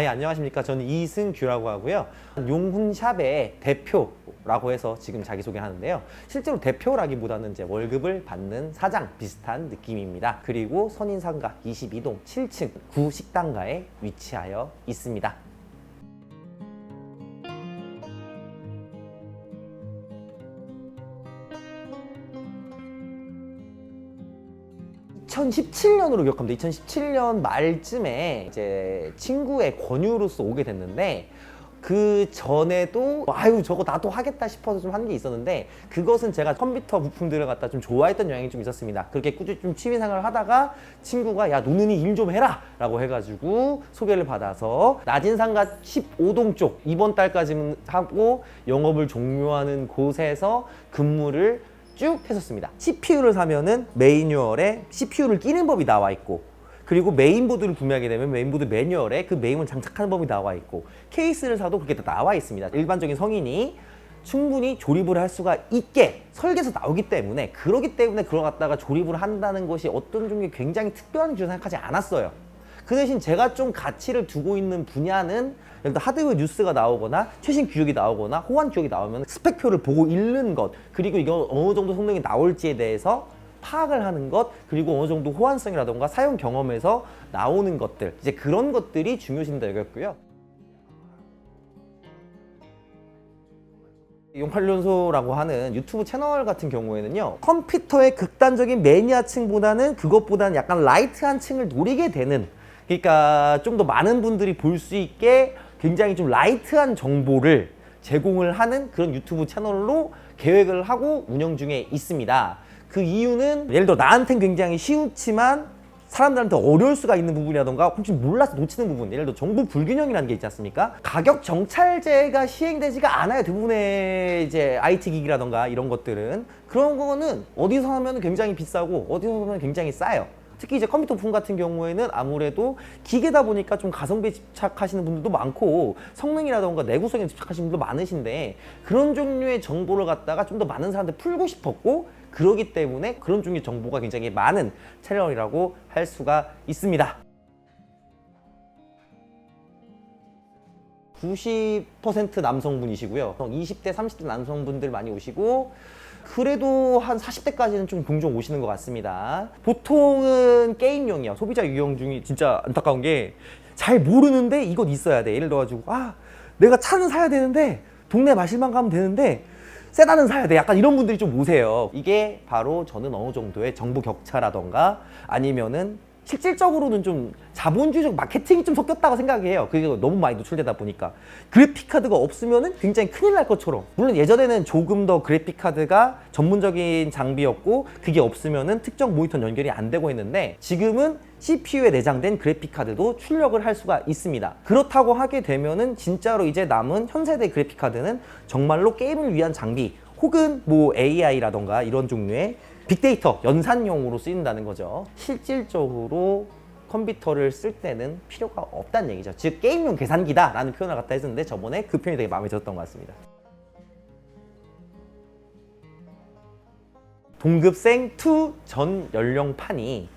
예, 안녕하십니까. 저는 이승규라고 하고요. 용훈샵의 대표라고 해서 지금 자기소개하는데요. 실제로 대표라기보다는 이제 월급을 받는 사장 비슷한 느낌입니다. 그리고 선인상가 22동 7층 구식당가에 위치하여 있습니다. 2017년으로 기억합니다. 2017년 말쯤에 이제 친구의 권유로서 오게 됐는데, 그 전에도 저거 나도 하겠다 싶어서 좀 한 게 있었는데, 그것은 제가 컴퓨터 부품들을 갖다 좀 좋아했던 영향이 좀 있었습니다. 그렇게 꾸준히 좀 취미생활을 하다가 친구가 야 노는이 일 좀 해라 라고 해가지고 소개를 받아서 나진상가 15동 쪽 이번 달까지는 하고 영업을 종료하는 곳에서 근무를 쭉 했었습니다. CPU를 사면은 매뉴얼에 CPU를 끼는 법이 나와 있고, 그리고 메인보드를 구매하게 되면 메인보드 매뉴얼에 그 메인을 장착하는 법이 나와 있고, 케이스를 사도 그렇게 다 나와 있습니다. 일반적인 성인이 충분히 조립을 할 수가 있게 설계에서 나오기 때문에, 그러기 때문에 그걸 갖다가 조립을 한다는 것이 어떤 종류의 굉장히 특별한 줄 생각하지 않았어요. 그 대신 제가 좀 가치를 두고 있는 분야는, 예를 들어 하드웨어 뉴스가 나오거나 최신 규격이 나오거나 호환 규격이 나오면 스펙표를 보고 읽는 것, 그리고 이거 어느 정도 성능이 나올지에 대해서 파악을 하는 것, 그리고 어느 정도 호환성이라던가 사용 경험에서 나오는 것들, 이제 그런 것들이 중요시된다 여겼고요. 용팔연소라고 하는 유튜브 채널 같은 경우에는요, 컴퓨터의 극단적인 매니아층보다는 그것보다는 약간 라이트한 층을 노리게 되는, 그러니까 좀 더 많은 분들이 볼 수 있게 굉장히 좀 라이트한 정보를 제공을 하는 그런 유튜브 채널로 계획을 하고 운영 중에 있습니다. 그 이유는 예를 들어 나한텐 굉장히 쉬우지만 사람들한테 어려울 수가 있는 부분이라던가 혹시 몰라서 놓치는 부분, 예를 들어 정보 불균형이라는 게 있지 않습니까? 가격 정찰제가 시행되지가 않아요. 대부분의 이제 IT 기기라던가 이런 것들은. 그런 거는 어디서 하면 굉장히 비싸고 어디서 하면 굉장히 싸요. 특히 이제 컴퓨터 부품 같은 경우에는 아무래도 기계다 보니까 좀 가성비에 집착하시는 분들도 많고 성능이라던가 내구성에 집착하시는 분들도 많으신데, 그런 종류의 정보를 갖다가 좀 더 많은 사람들 풀고 싶었고, 그러기 때문에 그런 종류의 정보가 굉장히 많은 채널이라고 할 수가 있습니다. 90% 남성분이시고요. 20대, 30대 남성분들 많이 오시고, 그래도 한 40대까지는 좀 종종 오시는 것 같습니다. 보통은 게임용이요. 소비자 유형 중에 진짜 안타까운 게 잘 모르는데 이것 있어야 돼. 예를 들어가지고 내가 차는 사야 되는데 동네 마실만 가면 되는데 세단은 사야 돼. 약간 이런 분들이 좀 오세요. 이게 바로 저는 어느 정도의 정보 격차라던가 아니면은 실질적으로는 좀 자본주의적 마케팅이 좀 섞였다고 생각해요. 그게 너무 많이 노출되다 보니까. 그래픽카드가 없으면 굉장히 큰일 날 것처럼. 물론 예전에는 조금 더 그래픽카드가 전문적인 장비였고 그게 없으면 특정 모니터 연결이 안 되고 했는데, 지금은 CPU에 내장된 그래픽카드도 출력을 할 수가 있습니다. 그렇다고 하게 되면은 진짜로 이제 남은 현세대 그래픽카드는 정말로 게임을 위한 장비, 혹은 뭐 AI라던가 이런 종류의 빅데이터 연산용으로 쓰인다는 거죠. 실질적으로 컴퓨터를 쓸 때는 필요가 없다는 얘기죠. 즉 게임용 계산기다 라는 표현을 갖다 했었는데, 저번에 그 표현이 되게 마음에 들었던 것 같습니다. 동급생 2 전 연령판이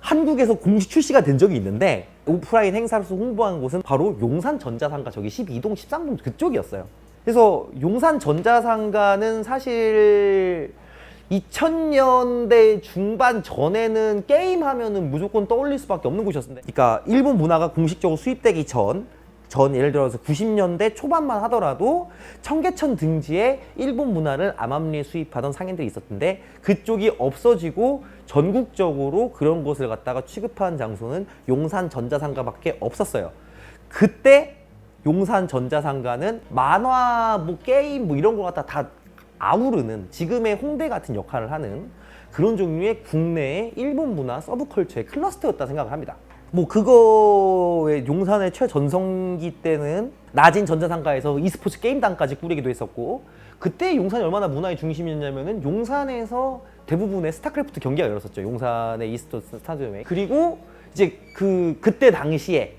한국에서 공식 출시가 된 적이 있는데, 오프라인 행사로서 홍보한 곳은 바로 용산전자상가 저기 12동 13동 그쪽이었어요. 그래서 용산전자상가는 사실 2000년대 중반 전에는 게임하면은 무조건 떠올릴 수밖에 없는 곳이었는데, 그러니까 일본 문화가 공식적으로 수입되기 전 예를 들어서 90년대 초반만 하더라도 청계천 등지에 일본 문화를 암암리에 수입하던 상인들이 있었는데, 그쪽이 없어지고 전국적으로 그런 곳을 갖다가 취급하는 장소는 용산전자상가밖에 없었어요. 그때 용산전자상가는 만화, 뭐 게임, 뭐 이런 걸 갖다 다 아우르는, 지금의 홍대 같은 역할을 하는 그런 종류의 국내의 일본 문화 서브컬처의 클러스터였다 생각을 합니다. 뭐 그거의 용산의 최전성기 때는 나진 전자상가에서 e스포츠 게임단까지 꾸리기도 했었고, 그때 용산이 얼마나 문화의 중심이었냐면은 용산에서 대부분의 스타크래프트 경기가 열었었죠. 용산의 이스트 스타디움에. 그리고 이제 그때 당시에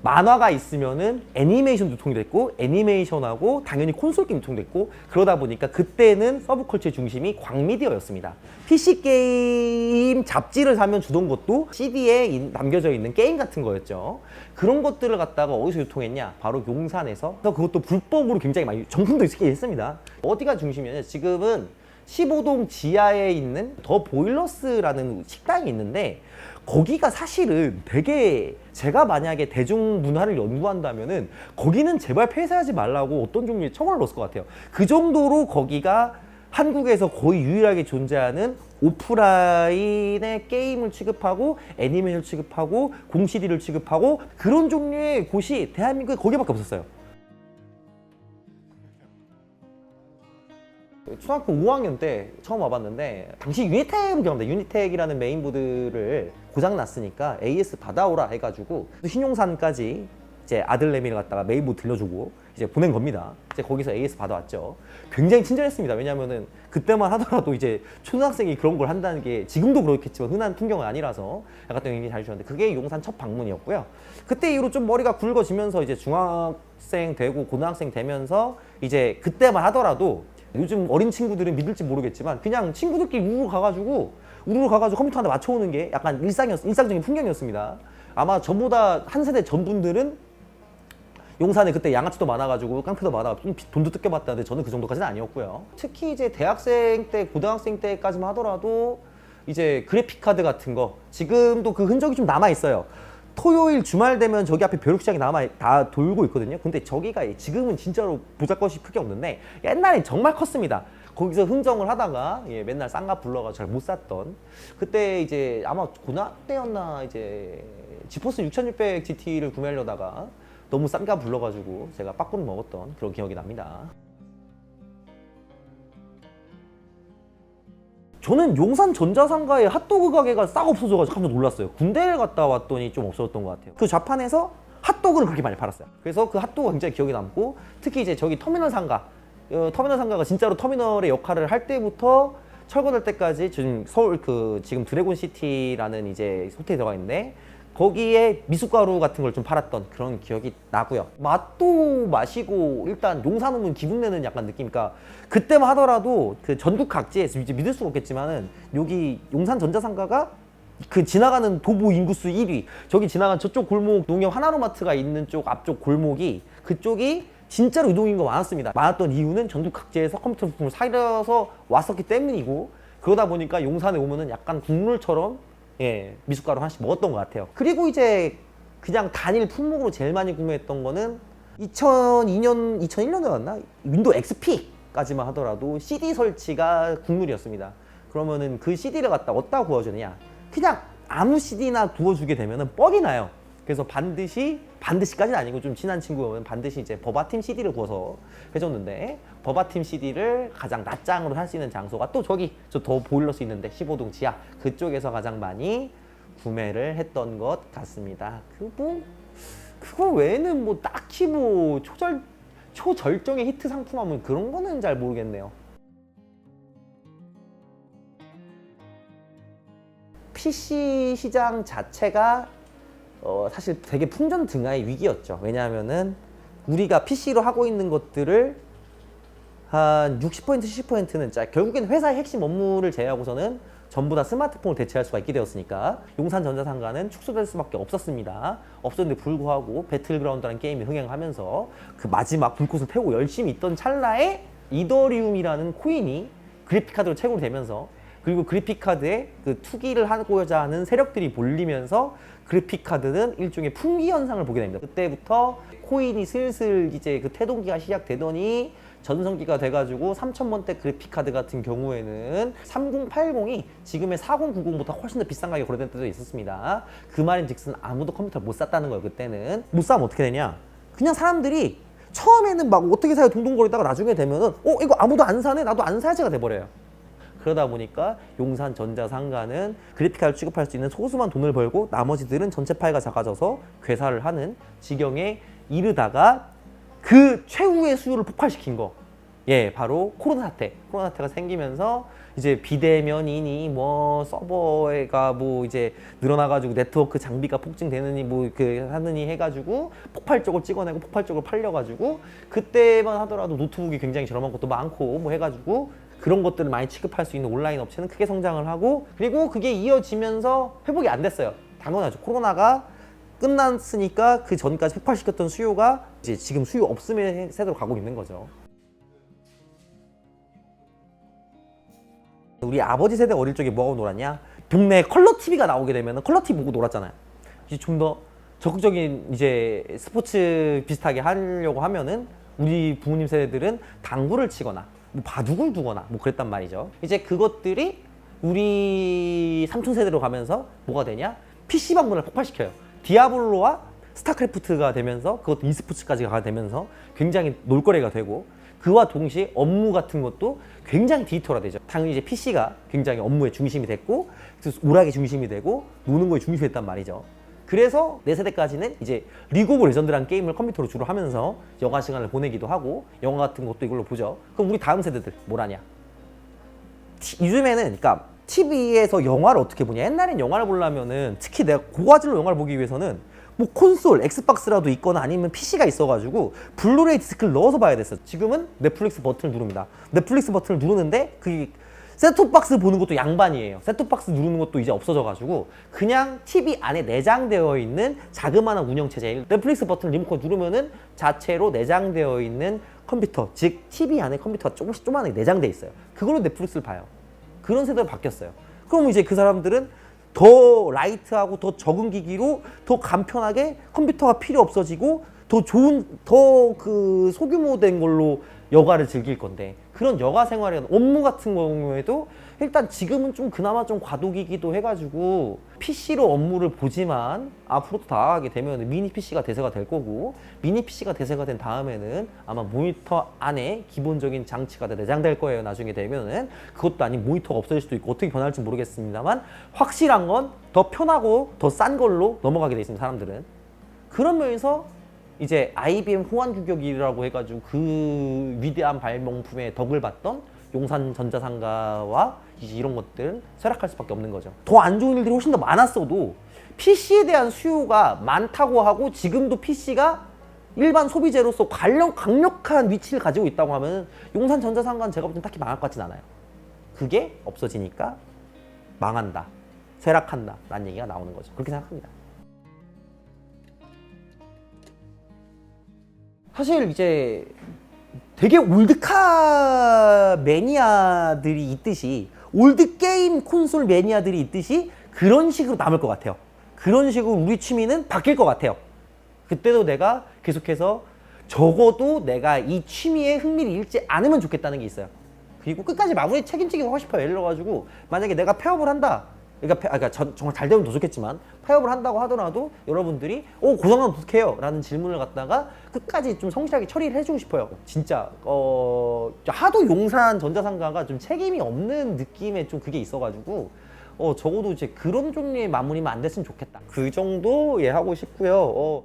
만화가 있으면은 애니메이션도 유통됐고 애니메이션하고 당연히 콘솔 게임 유통됐고 그러다 보니까 그때는 서브컬처의 중심이 광미디어였습니다. PC 게임 잡지를 사면 주던 것도 CD에 남겨져 있는 게임 같은 거였죠. 그런 것들을 갖다가 어디서 유통했냐? 바로 용산에서. 그것도 불법으로 굉장히 많이 정품도 있긴 했습니다. 어디가 중심이냐면 지금은 15동 지하에 있는 더 보일러스라는 식당이 있는데 거기가 사실은 되게 제가 만약에 대중문화를 연구한다면은 거기는 제발 폐쇄하지 말라고 어떤 종류의 청원을 넣었을 것 같아요. 그 정도로 거기가 한국에서 거의 유일하게 존재하는 오프라인의 게임을 취급하고 애니메이션을 취급하고 공CD를 취급하고 그런 종류의 곳이 대한민국에 거기밖에 없었어요. 초등학교 5학년 때 처음 와봤는데 당시 유니텍으로 기억합니다. 유니텍이라는 메인보드를 고장났으니까 AS 받아오라 해가지고 신용산까지 이제 아들내미를 갖다가 메인보드 들려주고 이제 보낸 겁니다. 이제 거기서 AS 받아왔죠. 굉장히 친절했습니다. 왜냐면은 그때만 하더라도 이제 초등학생이 그런 걸 한다는 게 지금도 그렇겠지만 흔한 풍경은 아니라서 약간 굉장히 잘 주셨는데 그게 용산 첫 방문이었고요. 그때 이후로 좀 머리가 굵어지면서 이제 중학생 되고 고등학생 되면서 이제 그때만 하더라도 요즘 어린 친구들은 믿을지 모르겠지만 그냥 친구들끼리 우르르 가가지고 컴퓨터 하나 맞춰오는 게 약간 일상적인 풍경이었습니다. 아마 저보다 한 세대 전 분들은 용산에 그때 양아치도 많아가지고 깡패도 많아가지고 돈도 뜯겨봤다는데 저는 그 정도까지는 아니었고요. 특히 이제 대학생 때, 고등학생 때까지만 하더라도 이제 그래픽카드 같은 거 지금도 그 흔적이 좀 남아있어요. 토요일 주말 되면 저기 앞에 벼룩시장이 다 돌고 있거든요. 근데 저기가 지금은 진짜로 보잘것이 크게 없는데 옛날엔 정말 컸습니다. 거기서 흥정을 하다가 맨날 쌍값 불러가 잘 못 샀던 그때 이제 아마 고등학교 때였나 이제 지포스 6600 GT를 구매하려다가 너무 싼값 불러가지고 제가 빠꾸를 먹었던 그런 기억이 납니다. 저는 용산 전자상가에 핫도그 가게가 싹 없어져가지고 깜짝 놀랐어요. 군대를 갔다 왔더니 좀 없어졌던 것 같아요. 그 좌판에서 핫도그를 그렇게 많이 팔았어요. 그래서 그 핫도그가 굉장히 기억에 남고 특히 이제 저기 터미널 상가 터미널 상가가 진짜로 터미널의 역할을 할 때부터 철거될 때까지 지금 서울 지금 드래곤시티라는 이제 호텔이 들어가 있는데 거기에 미숫가루 같은 걸 좀 팔았던 그런 기억이 나고요. 맛도 마시고 일단 용산 오면 기분 내는 약간 느낌이니까 그때만 하더라도 그 전국 각지에서 이제 믿을 수가 없겠지만은 여기 용산 전자상가가 그 지나가는 도보 인구수 1위 저기 지나간 저쪽 골목 농협 하나로마트가 있는 쪽 앞쪽 골목이 그쪽이 진짜로 유동인구가 많았습니다. 많았던 이유는 전국 각지에서 컴퓨터 부품을 사려서 왔었기 때문이고 그러다 보니까 용산에 오면은 약간 국룰처럼 미숫가루 하나씩 먹었던 것 같아요. 그리고 이제 그냥 단일 품목으로 제일 많이 구매했던 거는 2001년도였나? 윈도우 XP까지만 하더라도 CD 설치가 국룰이었습니다. 그러면은 그 CD를 갖다 어디다 구워주느냐? 그냥 아무 CD나 구워주게 되면은 뻑이 나요. 그래서 반드시까지는 아니고 좀 친한 친구면 반드시 이제 버바팀 CD를 구워서 해줬는데 버바팀 CD를 가장 낮장으로 살 수 있는 장소가 또 저기 저 더 보일러스 있는데 15동 지하 그쪽에서 가장 많이 구매를 했던 것 같습니다. 그거 외에는 뭐 딱히 뭐 초절정의 히트 상품하면 그런 거는 잘 모르겠네요. PC 시장 자체가 사실 되게 풍전등화의 위기였죠. 왜냐하면은 우리가 PC로 하고 있는 것들을 한 60%, 70%는 결국엔 회사의 핵심 업무를 제외하고서는 전부 다 스마트폰을 대체할 수가 있게 되었으니까 용산 전자상가는 축소될 수밖에 없었습니다. 없었는데 불구하고 배틀그라운드라는 게임이 흥행하면서 그 마지막 불꽃을 태우고 열심히 있던 찰나에 이더리움이라는 코인이 그래픽카드로 채굴이 되면서 그리고 그래픽카드에 그 투기를 하고자 하는 세력들이 몰리면서 그래픽카드는 일종의 품귀 현상을 보게 됩니다. 그때부터 코인이 슬슬 이제 그 태동기가 시작되더니 전성기가 돼가지고 3000원대 그래픽카드 같은 경우에는 3080이 지금의 4090보다 훨씬 더 비싼 가격에 거래된 때도 있었습니다. 그 말인즉슨 아무도 컴퓨터를 못 샀다는 거예요. 그때는 못 사면 어떻게 되냐? 그냥 사람들이 처음에는 막 어떻게 사요 동동거리다가 나중에 되면은 이거 아무도 안 사네 나도 안 사야지가 돼버려요. 그러다 보니까 용산 전자상가는 그래픽카드를 취급할 수 있는 소수만 돈을 벌고 나머지들은 전체 파이가 작아져서 괴사를 하는 지경에 이르다가 그 최후의 수요를 폭발시킨 거 바로 코로나 사태가 생기면서 이제 비대면이니 뭐 서버가 뭐 이제 늘어나가지고 네트워크 장비가 폭증되느니 뭐 그 하느니 해가지고 폭발적으로 찍어내고 폭발적으로 팔려가지고 그때만 하더라도 노트북이 굉장히 저렴한 것도 많고 뭐 해가지고 그런 것들을 많이 취급할 수 있는 온라인 업체는 크게 성장을 하고, 그리고 그게 이어지면서 회복이 안 됐어요. 당연하죠. 코로나가 끝났으니까 그 전까지 폭발시켰던 수요가 이제 지금 수요 없음의 세대로 가고 있는 거죠. 우리 아버지 세대 어릴 적에 뭐하고 놀았냐? 동네에 컬러 TV가 나오게 되면 컬러 TV 보고 놀았잖아요. 이제 좀 더 적극적인 이제 스포츠 비슷하게 하려고 하면은 우리 부모님 세대들은 당구를 치거나 뭐 바둑을 두거나 뭐 그랬단 말이죠. 이제 그것들이 우리 삼촌 세대로 가면서 뭐가 되냐? PC방 문화를 폭발시켜요. 디아블로와 스타크래프트가 되면서 그것도 e스포츠까지 가게 되면서 굉장히 놀거리가 되고, 그와 동시에 업무 같은 것도 굉장히 디지털화되죠. 당연히 이제 PC가 굉장히 업무의 중심이 됐고 오락의 중심이 되고 노는 거의 중심이 됐단 말이죠. 그래서 내 세대까지는 이제 리그 오브 레전드라는 게임을 컴퓨터로 주로 하면서 여가 시간을 보내기도 하고 영화 같은 것도 이걸로 보죠. 그럼 우리 다음 세대들 뭘 하냐? 요즘에는 그러니까 TV에서 영화를 어떻게 보냐? 옛날엔 영화를 보려면은 특히 내가 고화질로 영화를 보기 위해서는 뭐 콘솔, 엑스박스라도 있거나 아니면 PC가 있어가지고 블루레이 디스크를 넣어서 봐야 됐어. 지금은 넷플릭스 버튼을 누릅니다. 넷플릭스 버튼을 누르는데 그게 셋톱박스 보는 것도 양반이에요. 셋톱박스 누르는 것도 이제 없어져가지고 그냥 TV 안에 내장되어 있는 자그마한 운영체제, 넷플릭스 버튼 리모컨 누르면은 자체로 내장되어 있는 컴퓨터, 즉 TV 안에 컴퓨터가 조금씩 조그맣게 내장돼 있어요. 그걸로 넷플릭스를 봐요. 그런 세대로 바뀌었어요. 그럼 이제 그 사람들은 더 라이트하고 더 적은 기기로 더 간편하게 컴퓨터가 필요 없어지고 더 좋은, 더 그 소규모된 걸로 여가를 즐길 건데, 그런 여가 생활이나 업무 같은 경우에도 일단 지금은 좀 그나마 좀 과도기기도 해가지고 PC로 업무를 보지만 앞으로 더 나아가게 되면 미니 PC가 대세가 될 거고, 미니 PC가 대세가 된 다음에는 아마 모니터 안에 기본적인 장치가 다 내장될 거예요. 나중에 되면은 그것도 아닌 모니터가 없어질 수도 있고 어떻게 변할지 모르겠습니다만 확실한 건 더 편하고 더 싼 걸로 넘어가게 돼 있습니다. 사람들은. 그런 면에서 이제 IBM 호환규격이라고 해가지고 그 위대한 발명품의 덕을 봤던 용산전자상가와 이제 이런 것들은 쇠락할 수밖에 없는 거죠. 더 안 좋은 일들이 훨씬 더 많았어도 PC에 대한 수요가 많다고 하고 지금도 PC가 일반 소비재로서 강력한 위치를 가지고 있다고 하면 용산전자상가는 제가 볼 땐 딱히 망할 것 같진 않아요. 그게 없어지니까 망한다, 쇠락한다 라는 얘기가 나오는 거죠. 그렇게 생각합니다. 사실 이제 되게 올드카 매니아들이 있듯이 올드게임 콘솔 매니아들이 있듯이 그런 식으로 남을 것 같아요. 그런 식으로 우리 취미는 바뀔 것 같아요. 그때도 내가 계속해서 적어도 내가 이 취미에 흥미를 잃지 않으면 좋겠다는 게 있어요. 그리고 끝까지 마무리 책임지게 하고 싶어요. 예를 들어가지고 만약에 내가 폐업을 한다, 그러니까 정말 잘 되면 더 좋겠지만 폐업을 한다고 하더라도 여러분들이 고정하면 어떻게 해요? 라는 질문을 갖다가 끝까지 좀 성실하게 처리를 해주고 싶어요. 진짜 하도 용산 전자상가가 좀 책임이 없는 느낌의 좀 그게 있어가지고 적어도 이제 그런 종류의 마무리만 안 됐으면 좋겠다. 그 정도 하고 싶고요.